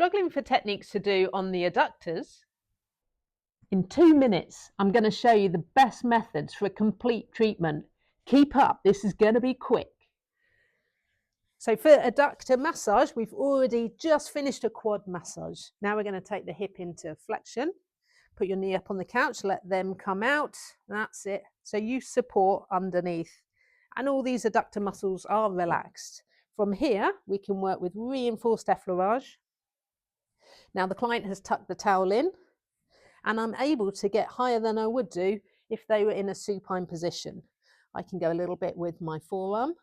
Struggling for techniques to do on the adductors? In 2 minutes, I'm going to show you the best methods for a complete treatment. Keep up, this is going to be quick. So for adductor massage, we've already just finished a quad massage. Now we're going to take the hip into flexion. Put your knee up on the couch, let them come out. That's it. So you support underneath. And all these adductor muscles are relaxed. From here, we can work with reinforced effleurage. Now the client has tucked the towel in, and I'm able to get higher than I would do if they were in a supine position. I can go a little bit with my forearm.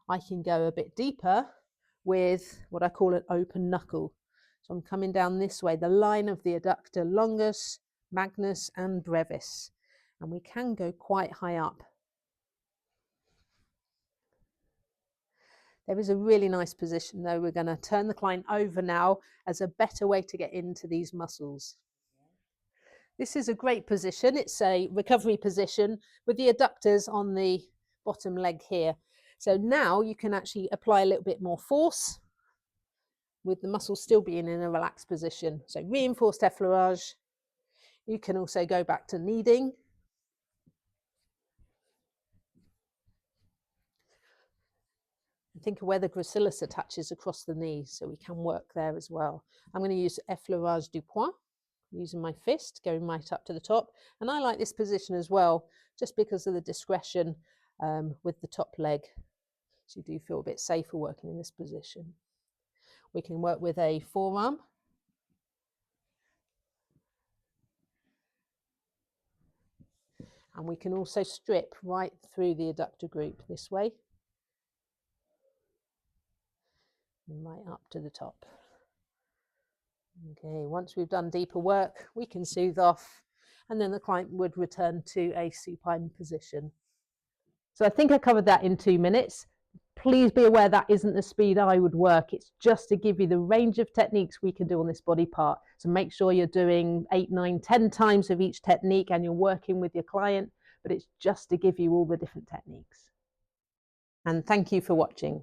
I can go a bit deeper with what I call an open knuckle. So I'm coming down this way, the line of the adductor longus, magnus and brevis. And we can go quite high up. There is a really nice position though. We're going to turn the client over now as a better way to get into these muscles. This is a great position. It's a recovery position with the adductors on the bottom leg here. So now you can actually apply a little bit more force with the muscles still being in a relaxed position. So reinforced effleurage. You can also go back to kneading. Think of where the gracilis attaches across the knee, so we can work there as well. I'm going to use Effleurage du Poing, using my fist, going right up to the top. And I like this position as well, just because of the discretion with the top leg. So you do feel a bit safer working in this position. We can work with a forearm. And we can also strip right through the adductor group this way. Right up to the top. Okay, once we've done deeper work, we can soothe off, and then the client would return to a supine position. So I think I covered that in 2 minutes. Please be aware that isn't the speed I would work. It's just to give you the range of techniques we can do on this body part. So make sure you're doing 8, 9, 10 times of each technique and you're working with your client, but it's just to give you all the different techniques. And thank you for watching.